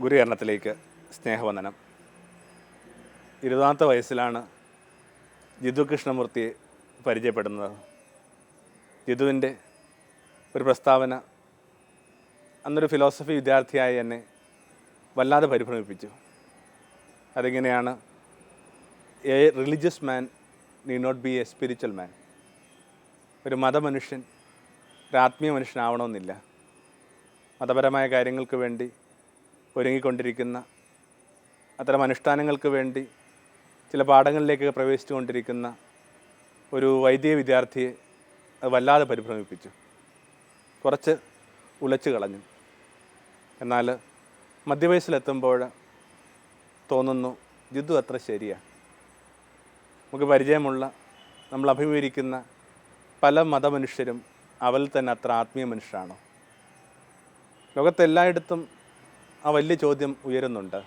ഗുരുകരണത്തിലേക്ക് സ്നേഹവന്ദനം. 20ാമത്തെ വയസ്സിലാണ് ജിതു കൃഷ്ണമൂർത്തിയെ പരിചയപ്പെടുന്നത്. ജിതുവിൻ്റെ ഒരു പ്രസ്താവന അന്നൊരു ഫിലോസഫി വിദ്യാർത്ഥിയായി എന്നെ വല്ലാതെ പരിഭ്രമിപ്പിച്ചു. അതിങ്ങനെയാണ്: a religious man need not be a spiritual man. ഒരു മതമനുഷ്യൻ ഒരു ആത്മീയ മനുഷ്യനാവണമെന്നില്ല. മതപരമായ കാര്യങ്ങൾക്ക് വേണ്ടി ഒരുങ്ങിക്കൊണ്ടിരിക്കുന്ന, അത്തരം അനുഷ്ഠാനങ്ങൾക്ക് വേണ്ടി ചില പാഠങ്ങളിലേക്ക് പ്രവേശിച്ചു കൊണ്ടിരിക്കുന്ന ഒരു വൈദിക വിദ്യാർത്ഥിയെ അത് വല്ലാതെ പരിഭ്രമിപ്പിച്ചു, കുറച്ച് ഉലച്ചു കളഞ്ഞു. എന്നാൽ മധ്യവയസ്സിലെത്തുമ്പോൾ തോന്നുന്നു ജിതു അത്ര ശരിയാണ്. നമുക്ക് പരിചയമുള്ള, നമ്മൾ അഭിമുഖീകരിക്കുന്ന പല മതമനുഷ്യരും അവരിൽ തന്നെ അത്ര ആത്മീയ മനുഷ്യരാണോ? ലോകത്തെല്ലായിടത്തും ആ വലിയ ചോദ്യം ഉയരുന്നുണ്ട്: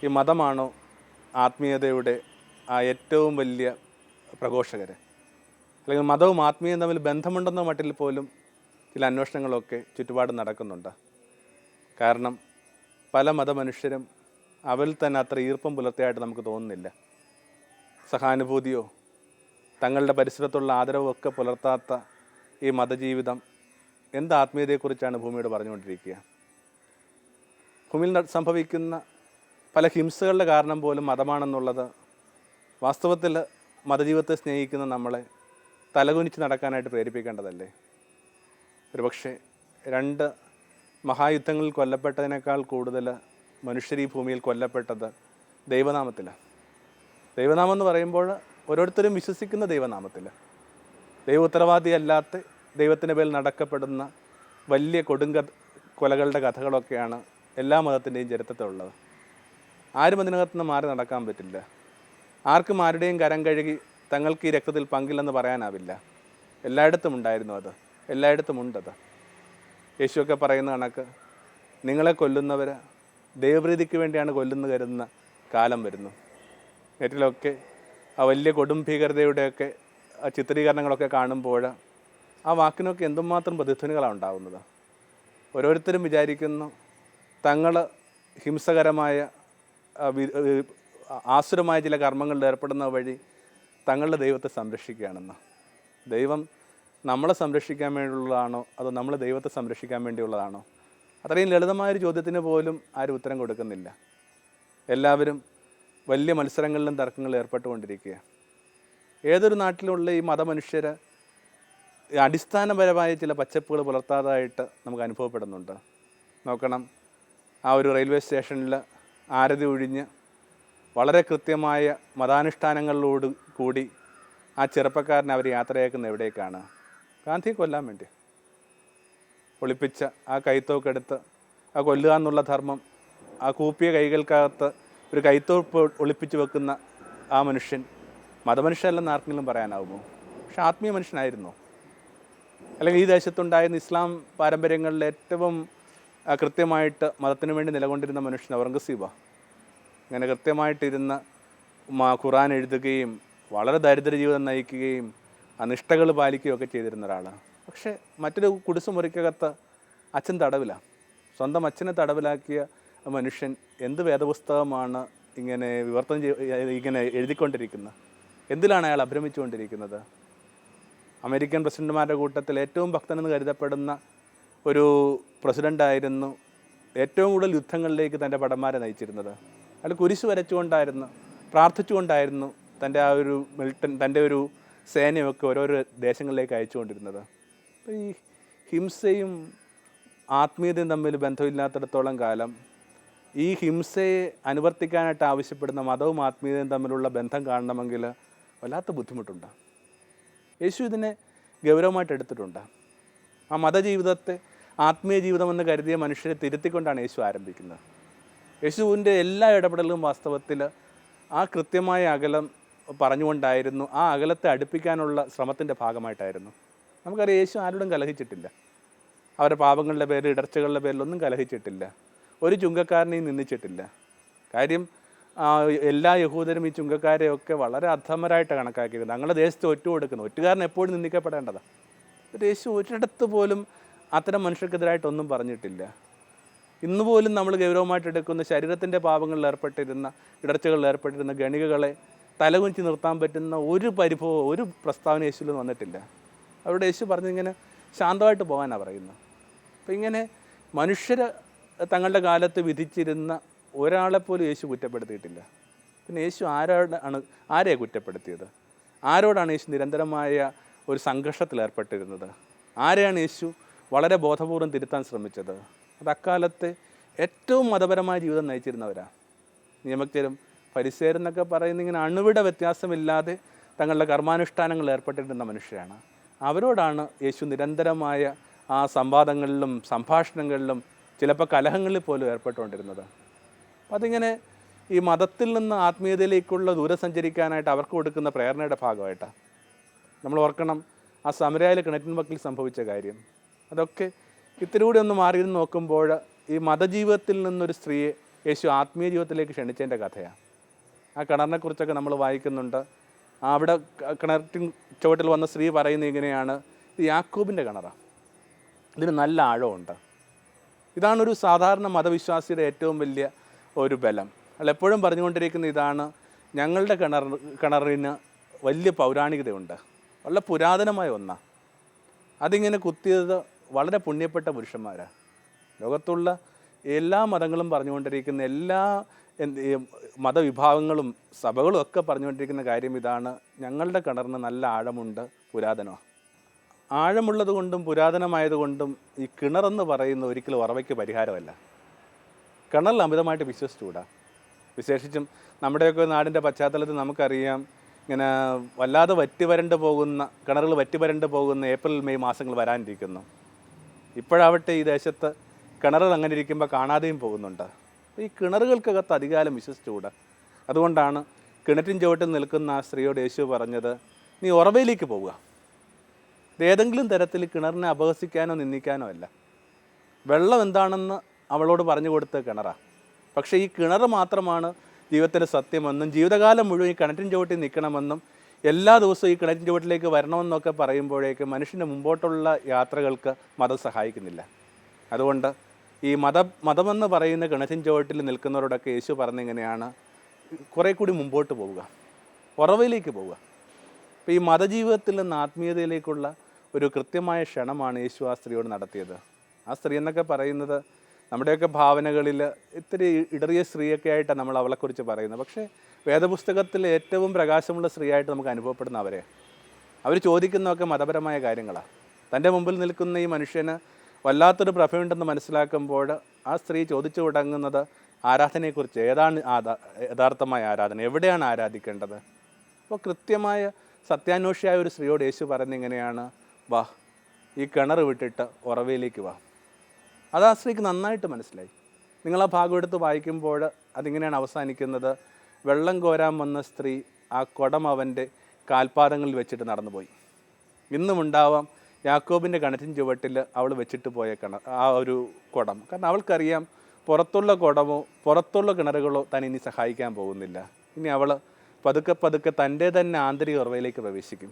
ഈ മതമാണോ ആത്മീയതയുടെ ആ ഏറ്റവും വലിയ പ്രഘോഷകർ? അല്ലെങ്കിൽ മതവും ആത്മീയവും തമ്മിൽ ബന്ധമുണ്ടെന്ന മട്ടിൽ പോലും ചില അന്വേഷണങ്ങളൊക്കെ ചുറ്റുപാട് നടക്കുന്നുണ്ട്. കാരണം പല മതമനുഷ്യരും അവരിൽ തന്നെ അത്ര ഈർപ്പം പുലർത്തിയായിട്ട് നമുക്ക് തോന്നുന്നില്ല. സഹാനുഭൂതിയോ തങ്ങളുടെ പരിസരത്തുള്ള ആദരവോ ഒക്കെ പുലർത്താത്ത ഈ മതജീവിതം എന്ത് ആത്മീയതയെക്കുറിച്ചാണ് ഭൂമിയോട് പറഞ്ഞുകൊണ്ടിരിക്കുക? ഭൂമിയിൽ സംഭവിക്കുന്ന പല ഹിംസകളുടെ കാരണം പോലും മതമാണെന്നുള്ളത് വാസ്തവത്തിൽ മതജീവിതത്തെ സ്നേഹിക്കുന്ന നമ്മളെ തലകുനിച്ച് നടക്കാനായിട്ട് പ്രേരിപ്പിക്കേണ്ടതല്ലേ? ഒരുപക്ഷെ 2 മഹായുദ്ധങ്ങളിൽ കൊല്ലപ്പെട്ടതിനേക്കാൾ കൂടുതൽ മനുഷ്യർ ഈ ഭൂമിയിൽ കൊല്ലപ്പെട്ടത് ദൈവനാമത്തിലാണ്. ദൈവനാമം എന്ന് പറയുമ്പോൾ ഓരോരുത്തരും വിശ്വസിക്കുന്ന ദൈവനാമത്തിൽ, ദൈവ ഉത്തരവാദിയല്ലാത്ത ദൈവത്തിൻ്റെ പേരിൽ നടക്കപ്പെടുന്ന വലിയ കൊലകളുടെ കഥകളൊക്കെയാണ് എല്ലാ മതത്തിൻ്റെയും ചരിത്രത്തിലുള്ളത്. ആരും അതിനകത്തുനിന്ന് മാറി നടക്കാൻ പറ്റില്ല. ആർക്കും ആരുടെയും കരം കഴുകി തങ്ങൾക്ക് ഈ രക്തത്തിൽ പങ്കില്ലെന്ന് പറയാനാവില്ല. എല്ലായിടത്തും ഉണ്ടായിരുന്നു അത്, എല്ലായിടത്തും ഉണ്ടത്. യേശുവൊക്കെ പറയുന്ന കണക്ക് നിങ്ങളെ കൊല്ലുന്നവർ ദൈവപ്രീതിക്ക് വേണ്ടിയാണ് കൊല്ലുന്നു കരുതുന്ന കാലം വരുന്നു. നെറ്റിലൊക്കെ ആ വലിയ കൊടും ഭീകരതയുടെയൊക്കെ ആ ചിത്രീകരണങ്ങളൊക്കെ കാണുമ്പോൾ ആ വാക്കിനൊക്കെ എന്തുമാത്രം പ്രതിധ്വനികളാണ് ഉണ്ടാകുന്നത്. ഓരോരുത്തരും വിചാരിക്കുന്നു തങ്ങൾ ഹിംസകരമായ ആസുരമായ ചില കർമ്മങ്ങളിൽ ഏർപ്പെടുന്ന വഴി തങ്ങളുടെ ദൈവത്തെ സംരക്ഷിക്കുകയാണെന്ന്. ദൈവം നമ്മളെ സംരക്ഷിക്കാൻ വേണ്ടിയുള്ളതാണോ അതോ നമ്മൾ ദൈവത്തെ സംരക്ഷിക്കാൻ വേണ്ടിയുള്ളതാണോ? അത്രയും ലളിതമായൊരു ചോദ്യത്തിന് പോലും ആരും ഉത്തരം കൊടുക്കുന്നില്ല. എല്ലാവരും വലിയ മത്സരങ്ങളിലും തർക്കങ്ങളിലും ഏർപ്പെട്ടുകൊണ്ടിരിക്കുക. ഏതൊരു നാട്ടിലുള്ള ഈ മതമനുഷ്യർ അടിസ്ഥാനപരമായ ചില പച്ചപ്പുകൾ പുലർത്താതായിട്ട് നമുക്ക് അനുഭവപ്പെടുന്നുണ്ട്. നോക്കണം, ആ ഒരു റെയിൽവേ സ്റ്റേഷനിൽ ആരതി ഒഴിഞ്ഞ് വളരെ കൃത്യമായ മതാനുഷ്ഠാനങ്ങളിലോട് കൂടി ആ ചെറുപ്പക്കാരനെ അവർ യാത്രയാക്കുന്ന എവിടേക്കാണ്? ഗാന്ധിയെ കൊല്ലാൻ വേണ്ടി. ഒളിപ്പിച്ച ആ കൈത്തോക്കെടുത്ത് ആ കൊല്ലുക എന്നുള്ള ധർമ്മം, ആ കൂപ്പിയ കൈകൾക്കകത്ത് ഒരു കൈത്തോപ്പ് ഒളിപ്പിച്ച് വെക്കുന്ന ആ മനുഷ്യൻ മതമനുഷ്യരല്ലെന്ന് ആർക്കെങ്കിലും പറയാനാവുമോ? പക്ഷെ ആത്മീയ മനുഷ്യനായിരുന്നോ? അല്ലെങ്കിൽ ഈ ദേശത്തുണ്ടായിരുന്ന ഇസ്ലാം പാരമ്പര്യങ്ങളിൽ ഏറ്റവും കൃത്യമായിട്ട് മതത്തിന് വേണ്ടി നിലകൊണ്ടിരുന്ന മനുഷ്യൻ ഔറംഗസീബാണ്. അങ്ങനെ കൃത്യമായിട്ടിരുന്ന് ഖുറാൻ എഴുതുകയും വളരെ ദരിദ്ര ജീവിതം നയിക്കുകയും നിഷ്ഠകൾ പാലിക്കുകയും ഒക്കെ ചെയ്തിരുന്ന ഒരാളാണ്. പക്ഷേ മറ്റൊരു കുടിസുമുറിക്കകത്ത് അച്ഛൻ തടവിലാണ്. സ്വന്തം അച്ഛനെ തടവിലാക്കിയ മനുഷ്യൻ എന്ത് വേദപുസ്തകമാണ് ഇങ്ങനെ ഇങ്ങനെ എഴുതിക്കൊണ്ടിരിക്കുന്നത്? എന്തിലാണ് അയാൾ അഭ്രമിച്ചുകൊണ്ടിരിക്കുന്നത്? അമേരിക്കൻ പ്രസിഡന്റുമാരുടെ കൂട്ടത്തിൽ ഏറ്റവും ഭക്തനെന്ന് കരുതപ്പെടുന്ന ഒരു പ്രസിഡൻ്റായിരുന്നു ഏറ്റവും കൂടുതൽ യുദ്ധങ്ങളിലേക്ക് തൻ്റെ ഭടന്മാരെ നയിച്ചിരുന്നത്. അയാൾ കുരിശ് വരച്ചുകൊണ്ടായിരുന്നു, പ്രാർത്ഥിച്ചുകൊണ്ടായിരുന്നു തൻ്റെ ഒരു സേനയൊക്കെ ഓരോരോ ദേശങ്ങളിലേക്ക് അയച്ചുകൊണ്ടിരുന്നത്. അപ്പോൾ ഈ ഹിംസയും ആത്മീയതയും തമ്മിൽ ബന്ധമില്ലാത്തിടത്തോളം കാലം ഈ ഹിംസയെ അനുവർത്തിക്കാനായിട്ട് ആവശ്യപ്പെടുന്ന മതവും ആത്മീയതയും തമ്മിലുള്ള ബന്ധം കാണണമെങ്കിൽ വല്ലാത്ത ബുദ്ധിമുട്ടുണ്ട്. യേശു ഇതിനെ ഗൗരവമായിട്ട് എടുത്തിട്ടുണ്ട്. ആ മതജീവിതത്തെ ആത്മീയ ജീവിതമെന്ന് കരുതിയ മനുഷ്യരെ തിരുത്തിക്കൊണ്ടാണ് യേശു ആരംഭിക്കുന്നത്. യേശുവിൻ്റെ എല്ലാ ഇടപെടലും വാസ്തവത്തിൽ ആ കൃത്യമായ അകലം പറഞ്ഞുകൊണ്ടായിരുന്നു, ആ അകലത്തെ അടുപ്പിക്കാനുള്ള ശ്രമത്തിൻ്റെ ഭാഗമായിട്ടായിരുന്നു. നമുക്കറിയാം, യേശു ആരോടും കലഹിച്ചിട്ടില്ല. അവരുടെ പാപങ്ങളുടെ പേരിൽ, ഇടർച്ചകളുടെ പേരിലൊന്നും കലഹിച്ചിട്ടില്ല. ഒരു ചുങ്കക്കാരനെയും നിന്ദിച്ചിട്ടില്ല. കാര്യം എല്ലാ യഹൂദരും ഈ ചുങ്കക്കാരെയൊക്കെ വളരെ അധമരായിട്ട് കണക്കാക്കിയത്. തങ്ങളുടെ ദേശത്ത് ഒറ്റ കൊടുക്കുന്നു. ഒറ്റുകാരൻ എപ്പോഴും നിന്ദിക്കപ്പെടേണ്ടതാണ്. യേശു ഒരിടത്ത് പോലും അത്തരം മനുഷ്യർക്കെതിരായിട്ടൊന്നും പറഞ്ഞിട്ടില്ല. ഇന്ന് പോലും നമ്മൾ ഗൗരവമായിട്ട് എടുക്കുന്ന ശരീരത്തിൻ്റെ പാപങ്ങളിൽ ഏർപ്പെട്ടിരുന്ന, ഇടർച്ചകളിൽ ഏർപ്പെട്ടിരുന്ന ഗണികകളെ തലകുനിച്ച് നിർത്താൻ പറ്റുന്ന ഒരു പരിഭവമോ ഒരു പ്രസ്താവന യേശുവിൽ വന്നിട്ടില്ല. അവിടെ യേശു പറഞ്ഞിങ്ങനെ ശാന്തമായിട്ട് പോകാനാണ് പറയുന്നത്. അപ്പം ഇങ്ങനെ മനുഷ്യർ തങ്ങളുടെ കാലത്ത് വിധിച്ചിരുന്ന ഒരാളെപ്പോലും യേശു കുറ്റപ്പെടുത്തിയിട്ടില്ല. പിന്നെ യേശു ആരെയാണ് കുറ്റപ്പെടുത്തിയത്? ആരോടാണ് യേശു നിരന്തരമായ ഒരു സംഘർഷത്തിൽ ഏർപ്പെട്ടിരുന്നത്? ആരെയാണ് യേശു വളരെ ബോധപൂർവം തിരുത്താൻ ശ്രമിച്ചത്? അത് അക്കാലത്തെ ഏറ്റവും മതപരമായ ജീവിതം നയിച്ചിരുന്നവരാണ്. നിയമജ്ഞരും ഫരിസേയരെന്നൊക്കെ പറയുന്ന ഇങ്ങനെ അണുവിട വ്യത്യാസമില്ലാതെ തങ്ങളുടെ കർമാനുഷ്ഠാനങ്ങളിൽ ഏർപ്പെട്ടിരുന്ന മനുഷ്യരാണ്. അവരോടാണ് യേശു നിരന്തരമായ ആ സംവാദങ്ങളിലും സംഭാഷണങ്ങളിലും ചിലപ്പോൾ കലഹങ്ങളിൽ പോലും ഏർപ്പെട്ടുകൊണ്ടിരുന്നത്. അപ്പം അതിങ്ങനെ ഈ മതത്തിൽ നിന്ന് ആത്മീയതയിലേക്കുള്ള ദൂരം സഞ്ചരിക്കാനായിട്ട് അവർക്ക് കൊടുക്കുന്ന പ്രേരണയുടെ ഭാഗമായിട്ടാണ്. നമ്മൾ ഓർക്കണം ആ സമരയിലെ കിണറ്റിൻ വക്കിൽ സംഭവിച്ച കാര്യം. അതൊക്കെ ഇത്തിരി കൂടി ഒന്ന് മാറിയിരുന്ന് നോക്കുമ്പോൾ ഈ മതജീവിതത്തിൽ നിന്നൊരു സ്ത്രീയെ യേശു ആത്മീയ ജീവിതത്തിലേക്ക് ക്ഷണിച്ചതിൻ്റെ കഥയാണ്. ആ കിണറിനെക്കുറിച്ചൊക്കെ നമ്മൾ വായിക്കുന്നുണ്ട്. അവിടെ കിണറ്റിൻ ചുവട്ടിൽ വന്ന സ്ത്രീ പറയുന്നത് ഇങ്ങനെയാണ്: ഇത് യാക്കോബിൻ്റെ കിണറാണ്, ഇതിന് നല്ല ആഴമുണ്ട്. ഇതാണൊരു സാധാരണ മതവിശ്വാസിയുടെ ഏറ്റവും വലിയ ഒരു ബലം. അയാൾ എപ്പോഴും പറഞ്ഞുകൊണ്ടിരിക്കുന്ന ഇതാണ്: ഞങ്ങളുടെ കിണറിന് വലിയ പൗരാണികതയുണ്ട്, വളരെ പുരാതനമായ ഒന്നാണ്. അതിങ്ങനെ കുത്തിയത് വളരെ പുണ്യപ്പെട്ട പുരുഷന്മാരാണ്. ലോകത്തുള്ള എല്ലാ മതങ്ങളും പറഞ്ഞുകൊണ്ടിരിക്കുന്ന എല്ലാ മതവിഭാഗങ്ങളും സഭകളും ഒക്കെ പറഞ്ഞുകൊണ്ടിരിക്കുന്ന കാര്യം ഇതാണ്: ഞങ്ങളുടെ കിണറിന് നല്ല ആഴമുണ്ട്, പുരാതനമാണ്. ആഴമുള്ളത് കൊണ്ടും പുരാതനമായതുകൊണ്ടും ഈ കിണറെന്ന് പറയുന്ന ഒരിക്കലും ഉറവയ്ക്ക് പരിഹാരമല്ല. കിണറിൽ അമിതമായിട്ട് വിശ്വസിച്ചുകൂടാ. വിശേഷിച്ചും നമ്മുടെയൊക്കെ നാടിൻ്റെ പശ്ചാത്തലത്തിൽ നമുക്കറിയാം, ഇങ്ങനെ വല്ലാതെ കിണറുകൾ വറ്റിവരണ്ട് പോകുന്ന ഏപ്രിൽ മെയ് മാസങ്ങൾ വരാനിരിക്കുന്നു. ഇപ്പോഴാവട്ടെ ഈ ദേശത്ത് കിണറുകൾ അങ്ങനെ ഇരിക്കുമ്പോൾ കാണാതെയും പോകുന്നുണ്ട്. ഈ കിണറുകൾക്കകത്ത് അധികാലം വിശ്വസിച്ചുകൂടാ. അതുകൊണ്ടാണ് കിണറ്റിൻ ചുവട്ടിൽ നിൽക്കുന്ന ആ സ്ത്രീയോട് യേശു പറഞ്ഞത്: നീ ഉറവയിലേക്ക് പോവുക. ഏതെങ്കിലും തരത്തിൽ കിണറിനെ അപഹസിക്കാനോ നിന്ദിക്കാനോ അല്ല. വെള്ളം എന്താണെന്ന് അവളോട് പറഞ്ഞു കൊടുത്ത കിണറാണ്. പക്ഷേ ഈ കിണർ മാത്രമാണ് ജീവിതത്തിൻ്റെ സത്യമെന്നും ജീവിതകാലം മുഴുവൻ ഈ കിണറ്റിൻ ചുവട്ടിൽ നിൽക്കണമെന്നും എല്ലാ ദിവസവും ഈ കിണറ്റിൻ ചുവട്ടിലേക്ക് വരണമെന്നൊക്കെ പറയുമ്പോഴേക്ക് മനുഷ്യൻ്റെ മുമ്പോട്ടുള്ള യാത്രകൾക്ക് മതം സഹായിക്കുന്നില്ല. അതുകൊണ്ട് ഈ മതമെന്ന് പറയുന്ന കിണറ്റിൻ ചുവട്ടിൽ നിൽക്കുന്നവരോടൊക്കെ യേശു പറഞ്ഞിങ്ങനെയാണ്: കുറേ കൂടി മുമ്പോട്ട് പോവുക, ഉറവയിലേക്ക് പോവുക. അപ്പോൾ ഈ മതജീവിതത്തിൽ നിന്ന് ആത്മീയതയിലേക്കുള്ള ഒരു കൃത്യമായ ക്ഷണമാണ് യേശു ആ സ്ത്രീയോട് നടത്തിയത്. ആ സ്ത്രീ എന്നൊക്കെ പറയുന്നത് നമ്മുടെയൊക്കെ ഭാവനകളിൽ ഇത്തിരി ഇടറിയ സ്ത്രീയൊക്കെ ആയിട്ടാണ് നമ്മൾ അവളെക്കുറിച്ച് പറയുന്നത്. പക്ഷേ വേദപുസ്തകത്തിൽ ഏറ്റവും പ്രകാശമുള്ള സ്ത്രീയായിട്ട് നമുക്ക് അനുഭവപ്പെടുന്ന അവർ ചോദിക്കുന്നതൊക്കെ മതപരമായ കാര്യങ്ങളാണ്. തൻ്റെ മുമ്പിൽ നിൽക്കുന്ന ഈ മനുഷ്യന് വല്ലാത്തൊരു പ്രഭയുണ്ടെന്ന് മനസ്സിലാക്കുമ്പോൾ ആ സ്ത്രീ ചോദിച്ചു തുടങ്ങുന്നത് ആരാധനയെക്കുറിച്ച്. ഏതാണ് യഥാർത്ഥമായ ആരാധന? എവിടെയാണ് ആരാധിക്കേണ്ടത്? അപ്പോൾ കൃത്യമായ സത്യാന്വേഷിയായ ഒരു സ്ത്രീയോട് യേശു പറയുന്നിങ്ങനെയാണ്: വാ, ഈ കിണർ വിട്ടിട്ട് ഉറവയിലേക്ക് വാ. അത് ആ സ്ത്രീക്ക് നന്നായിട്ട് മനസ്സിലായി. നിങ്ങൾ ആ ഭാഗം എടുത്ത് വായിക്കുമ്പോൾ അതിങ്ങനെയാണ് അവസാനിക്കുന്നത്: വെള്ളം കോരാൻ വന്ന സ്ത്രീ ആ കുടം അവൻ്റെ കാൽപാദങ്ങളിൽ വെച്ചിട്ട് നടന്നുപോയി. ഇന്നും ഉണ്ടാവാം യാക്കോബിൻ്റെ കിണറ്റിൻ ചുവട്ടിൽ അവൾ വെച്ചിട്ട് പോയ ആ ഒരു കുടം. കാരണം അവൾക്കറിയാം പുറത്തുള്ള കുടമോ പുറത്തുള്ള കിണറുകളോ താൻ ഇനി സഹായിക്കാൻ പോകുന്നില്ല. ഇനി അവൾ പതുക്കെ തൻ്റെ തന്നെ ആന്തരിക ഉറവയിലേക്ക് പ്രവേശിക്കും.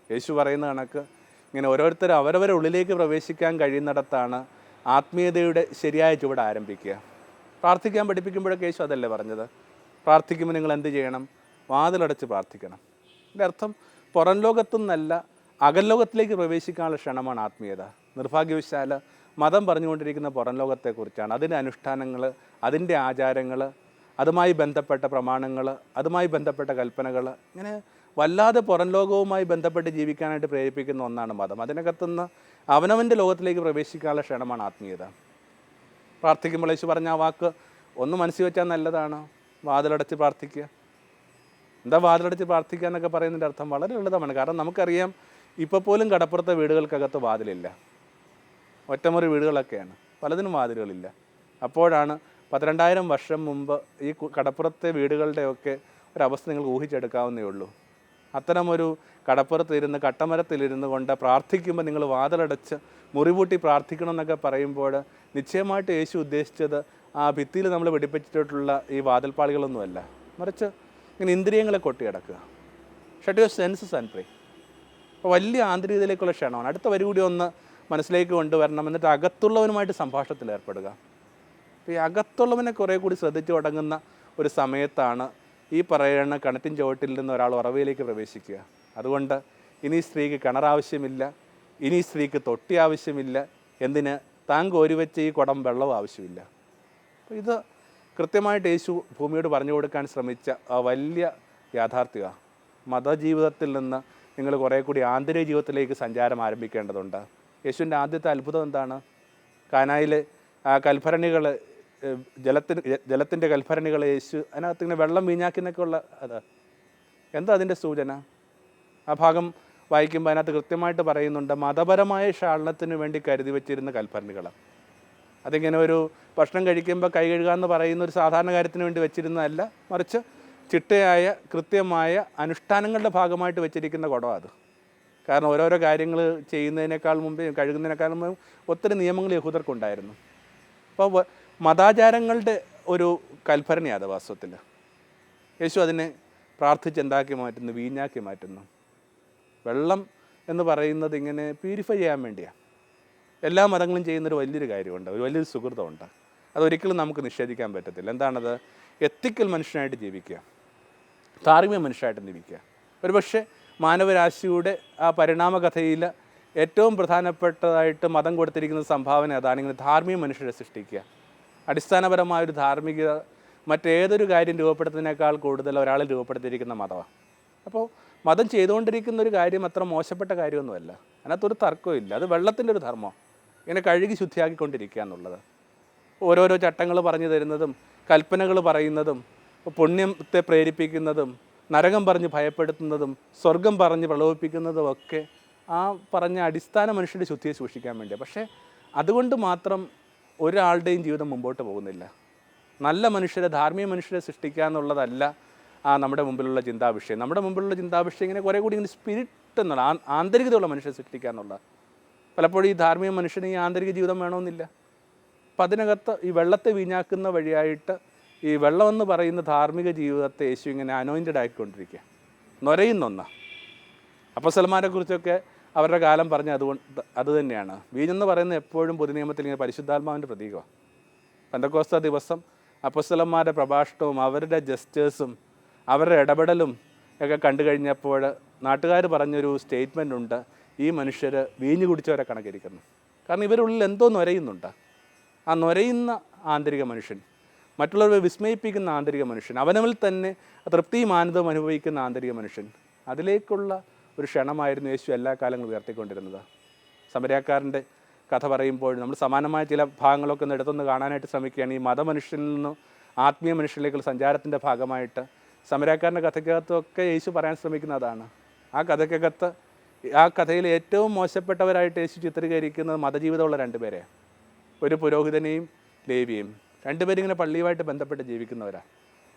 യേശു പറയുന്ന കണക്ക് ഇങ്ങനെ ഓരോരുത്തരും അവരവരുടെ ഉള്ളിലേക്ക് പ്രവേശിക്കാൻ കഴിയുന്നിടത്താണ് ആത്മീയതയുടെ ശരിയായ ചുവട് ആരംഭിക്കുക. പ്രാർത്ഥിക്കാൻ പഠിപ്പിക്കുമ്പോഴൊക്കെ യേശു അതല്ലേ പറഞ്ഞത്? പ്രാർത്ഥിക്കുമ്പോൾ നിങ്ങൾ എന്ത് ചെയ്യണം? വാതിലടച്ച് പ്രാർത്ഥിക്കണം. ഇതിൻ്റെ അർത്ഥം പുറം ലോകത്തുനിന്നല്ല, അകലോകത്തിലേക്ക് പ്രവേശിക്കാനുള്ള ക്ഷണമാണ് ആത്മീയത. നിർഭാഗ്യവശാൽ മതം പറഞ്ഞുകൊണ്ടിരിക്കുന്ന പുറം ലോകത്തെക്കുറിച്ചാണ്. അതിൻ്റെ അനുഷ്ഠാനങ്ങൾ, അതിൻ്റെ ആചാരങ്ങൾ, അതുമായി ബന്ധപ്പെട്ട പ്രമാണങ്ങൾ, അതുമായി ബന്ധപ്പെട്ട കൽപ്പനകൾ, ഇങ്ങനെ വല്ലാതെ പുറം ലോകവുമായി ബന്ധപ്പെട്ട് ജീവിക്കാനായിട്ട് പ്രേരിപ്പിക്കുന്ന ഒന്നാണ് മതം. അതിനകത്തുനിന്ന് അവനവൻ്റെ ലോകത്തിലേക്ക് പ്രവേശിക്കാനുള്ള ക്ഷണമാണ് ആത്മീയത. പ്രാർത്ഥിക്കുമ്പോൾ യേശു പറഞ്ഞ ആ വാക്ക് ഒന്ന് മനസ്സിൽ വെച്ചാൽ നല്ലതാണ്: വാതിലടച്ച് പ്രാർത്ഥിക്കുക. എന്താ വാതിലടച്ച് പ്രാർത്ഥിക്കുക എന്നൊക്കെ പറയുന്നതിൻ്റെ അർത്ഥം വളരെ ലളിതമാണ്. കാരണം നമുക്കറിയാം, ഇപ്പോൾ പോലും കടപ്പുറത്തെ വീടുകൾക്കകത്ത് വാതിലില്ല. ഒറ്റമുറി വീടുകളൊക്കെയാണ്, പലതിനും വാതിലുകളില്ല. അപ്പോഴാണ് 12,000 വർഷം മുമ്പ് ഈ കടപ്പുറത്തെ വീടുകളുടെയൊക്കെ ഒരവസ്ഥ നിങ്ങൾ ഊഹിച്ചെടുക്കാവുന്നേ ഉള്ളൂ. അത്തരമൊരു കടപ്പുറത്തിരുന്ന് കട്ടമരത്തിലിരുന്ന് കൊണ്ട് പ്രാർത്ഥിക്കുമ്പോൾ നിങ്ങൾ വാതിലടച്ച് മുറിപൂട്ടി പ്രാർത്ഥിക്കണം എന്നൊക്കെ പറയുമ്പോൾ നിശ്ചയമായിട്ട് യേശു ഉദ്ദേശിച്ചത് ആ ഭിത്തിയിൽ നമ്മൾ പിടിപ്പിച്ചിട്ടുള്ള ഈ വാതിൽപ്പാളികളൊന്നുമല്ല, മറിച്ച് ഇങ്ങനെ ഇന്ദ്രിയങ്ങളെ കൊട്ടിയടക്കുക. Shut your senses and pray. അപ്പോൾ വലിയ ആന്തരികതയിലേക്കുള്ള ക്ഷണമാണ്. അടുത്ത വരി കൂടി ഒന്ന് മനസ്സിലേക്ക് കൊണ്ടുവരണം. എന്നിട്ട് അകത്തുള്ളവനുമായിട്ട് സംഭാഷണത്തിൽ ഏർപ്പെടുക. അപ്പോൾ ഈ അകത്തുള്ളവനെ കുറേ കൂടി ശ്രദ്ധിച്ചു തുടങ്ങുന്ന ഒരു സമയത്താണ് ഈ പറയുന്ന കിണറ്റിൻ ചുവട്ടിൽ നിന്ന് ഒരാൾ ഉറവയിലേക്ക് പ്രവേശിക്കുക. അതുകൊണ്ട് ഇനി സ്ത്രീക്ക് കിണറാവശ്യമില്ല, ഇനി സ്ത്രീക്ക് തൊട്ടി ആവശ്യമില്ല, എന്തിന് താൻ കോരിവെച്ച ഈ കുടം വെള്ളവും ആവശ്യമില്ല. അപ്പോൾ ഇത് കൃത്യമായിട്ട് യേശു ഭൂമിയോട് പറഞ്ഞു കൊടുക്കാൻ ശ്രമിച്ച ആ വലിയ യാഥാർത്ഥ്യമാണ്. മതജീവിതത്തിൽ നിന്ന് നിങ്ങൾ കുറേ കൂടി ആന്തരിക ജീവിതത്തിലേക്ക് സഞ്ചാരം ആരംഭിക്കേണ്ടതുണ്ട്. യേശുവിൻ്റെ ആദ്യത്തെ അത്ഭുതം എന്താണ്? കാനായിലെ ആ കൽഭരണികൾ, ജലത്തിൻ്റെ കൽഭരണികൾ യേശു അതിനകത്ത് ഇങ്ങനെ വെള്ളം വീഞ്ഞാക്കിന്നൊക്കെ ഉള്ള അത് എന്താ അതിൻ്റെ സൂചന? ആ ഭാഗം വായിക്കുമ്പോൾ അതിനകത്ത് കൃത്യമായിട്ട് പറയുന്നുണ്ട്, മതപരമായ ക്ഷാളനത്തിന് വേണ്ടി കരുതി വെച്ചിരുന്ന കൽഭരണികൾ. അതിങ്ങനെ ഒരു ഭക്ഷണം കഴിക്കുമ്പോൾ കൈ കഴുകുക എന്ന് പറയുന്ന ഒരു സാധാരണ കാര്യത്തിന് വേണ്ടി വെച്ചിരുന്നതല്ല, മറിച്ച് ചിട്ടയായ കൃത്യമായ അനുഷ്ഠാനങ്ങളുടെ ഭാഗമായിട്ട് വെച്ചിരിക്കുന്ന കുടമാണ് അത്. കാരണം ഓരോരോ കാര്യങ്ങൾ ചെയ്യുന്നതിനേക്കാൾ മുമ്പ്, കഴുകുന്നതിനേക്കാൾ മുമ്പ് ഒത്തിരി നിയമങ്ങൾ യഹൂദർക്കുണ്ടായിരുന്നു. അപ്പോൾ മതാചാരങ്ങളുടെ ഒരു കൽഭരണിയാണ് അത് വാസ്തവത്തിൽ. യേശു അതിനെ പ്രാർത്ഥിച്ച് എന്താക്കി മാറ്റുന്നു? വീഞ്ഞാക്കി മാറ്റുന്നു. വെള്ളം എന്ന് പറയുന്നത് ഇങ്ങനെ പ്യൂരിഫൈ ചെയ്യാൻ വേണ്ടിയാണ്. എല്ലാ മതങ്ങളും ചെയ്യുന്നൊരു വലിയൊരു കാര്യമുണ്ട്, ഒരു വലിയൊരു സുഹൃതമുണ്ട്. അതൊരിക്കലും നമുക്ക് നിഷേധിക്കാൻ പറ്റത്തില്ല. എന്താണത്? എത്തിക്കൽ മനുഷ്യനായിട്ട് ജീവിക്കുക, ധാർമ്മിക മനുഷ്യനായിട്ട് ജീവിക്കുക. ഒരുപക്ഷെ മാനവരാശിയുടെ ആ പരിണാമകഥയിൽ ഏറ്റവും പ്രധാനപ്പെട്ടതായിട്ട് മതം കൊടുത്തിരിക്കുന്ന സംഭാവന അതാണ്, ഇങ്ങനെ ധാർമ്മിക മനുഷ്യരെ സൃഷ്ടിക്കുക. അടിസ്ഥാനപരമായൊരു ധാർമ്മികത മറ്റേതൊരു കാര്യം രൂപപ്പെടുത്തുന്നതിനേക്കാൾ കൂടുതൽ ഒരാളിൽ രൂപപ്പെടുത്തിയിരിക്കുന്ന മതമാണ്. അപ്പോൾ മതം ചെയ്തുകൊണ്ടിരിക്കുന്ന ഒരു കാര്യം അത്ര മോശപ്പെട്ട കാര്യമൊന്നുമല്ല, അതിനകത്തൊരു തർക്കവും ഇല്ല. അത് വെള്ളത്തിൻ്റെ ഒരു ധർമ്മം, ഇങ്ങനെ കഴുകി ശുദ്ധിയാക്കിക്കൊണ്ടിരിക്കുക എന്നുള്ളത്. ഓരോരോ ചട്ടങ്ങൾ പറഞ്ഞു തരുന്നതും കൽപ്പനകൾ പറയുന്നതും പുണ്യത്തെ പ്രേരിപ്പിക്കുന്നതും നരകം പറഞ്ഞ് ഭയപ്പെടുത്തുന്നതും സ്വർഗം പറഞ്ഞ് പ്രലോഭിപ്പിക്കുന്നതും ഒക്കെ ആ പറഞ്ഞ അടിസ്ഥാന മനുഷ്യരുടെ ശുദ്ധിയെ സൂക്ഷിക്കാൻ വേണ്ടിയാണ്. പക്ഷേ അതുകൊണ്ട് മാത്രം ഒരാളുടെയും ജീവിതം മുമ്പോട്ട് പോകുന്നില്ല. നല്ല മനുഷ്യരെ, ധാർമ്മിക മനുഷ്യരെ സൃഷ്ടിക്കുക എന്നുള്ളതല്ല നമ്മുടെ മുമ്പിലുള്ള ചിന്താവിഷയം. നമ്മുടെ മുമ്പിലുള്ള ചിന്താവിഷയം ഇങ്ങനെ കുറേ കൂടി ഇങ്ങനെ സ്പിരിറ്റ് എന്നുള്ള ആന്തരികതയുള്ള മനുഷ്യരെ സൃഷ്ടിക്കുക എന്നുള്ള. പലപ്പോഴും ഈ ധാർമ്മിക മനുഷ്യന് ഈ ആന്തരിക ജീവിതം വേണമെന്നില്ല. അപ്പം അതിനകത്ത് ഈ വെള്ളത്തെ വീഞ്ഞാക്കുന്ന വഴിയായിട്ട് ഈ വെള്ളമെന്ന് പറയുന്ന ധാർമ്മിക ജീവിതത്തെ യേശു ഇങ്ങനെ അനോയിൻറ്റഡ് ആക്കിക്കൊണ്ടിരിക്കുക, നൊരയുന്നൊന്ന്. അപ്പോസ്തലന്മാരെ കുറിച്ചൊക്കെ അവരുടെ കാലം പറഞ്ഞ അത് തന്നെയാണ്. വീഞ്ഞെന്ന് പറയുന്നത് എപ്പോഴും പൊതുനിയമത്തിൽ ഇങ്ങനെ പരിശുദ്ധാത്മാവിൻ്റെ പ്രതീകമാണ്. പെന്തക്കോസ്ത ദിവസം അപ്പോസ്തലന്മാരുടെ പ്രഭാഷണവും അവരുടെ ജസ്റ്റേഴ്സും അവരുടെ ഇടപെടലും ഒക്കെ കണ്ടു കഴിഞ്ഞപ്പോൾ നാട്ടുകാർ പറഞ്ഞൊരു സ്റ്റേറ്റ്മെൻ്റ് ഉണ്ട്, ഈ മനുഷ്യർ വീഞ്ഞു കുടിച്ചവരെ കണക്കിരിക്കുന്നു. കാരണം ഇവരുള്ളിൽ എന്തോ നൊരയുന്നുണ്ട്. ആ നൊരയുന്ന ആന്തരിക മനുഷ്യൻ, മറ്റുള്ളവരെ വിസ്മയിപ്പിക്കുന്ന ആന്തരിക മനുഷ്യൻ, അവനവൽ തന്നെ തൃപ്തിയും ആനന്ദവും അനുഭവിക്കുന്ന ആന്തരിക മനുഷ്യൻ, അതിലേക്കുള്ള ഒരു ക്ഷണമായിരുന്നു യേശു എല്ലാ കാലങ്ങളും ഉയർത്തിക്കൊണ്ടിരുന്നത്. സമരക്കാരൻ്റെ കഥ പറയുമ്പോൾ നമ്മൾ സമാനമായ ചില ഭാഗങ്ങളൊക്കെ ഒന്ന് എടുത്തൊന്ന് കാണാനായിട്ട് ശ്രമിക്കുകയാണ്. ഈ മതമനുഷ്യനിൽ നിന്നും ആത്മീയ മനുഷ്യനിലേക്കുള്ള സഞ്ചാരത്തിൻ്റെ ഭാഗമായിട്ട് സമരക്കാരൻ്റെ കഥയ്ക്കകത്തൊക്കെ യേശു പറയാൻ ശ്രമിക്കുന്നതാണ്. ആ കഥയ്ക്കകത്ത് ആ കഥയിൽ ഏറ്റവും മോശപ്പെട്ടവരായിട്ട് യേശു ചിത്രീകരിക്കുന്നത് മതജീവിതമുള്ള രണ്ടുപേരെ, ഒരു പുരോഹിതനെയും ലേവിയെയും. രണ്ടുപേരിങ്ങനെ പള്ളിയുമായിട്ട് ബന്ധപ്പെട്ട് ജീവിക്കുന്നവരാണ്.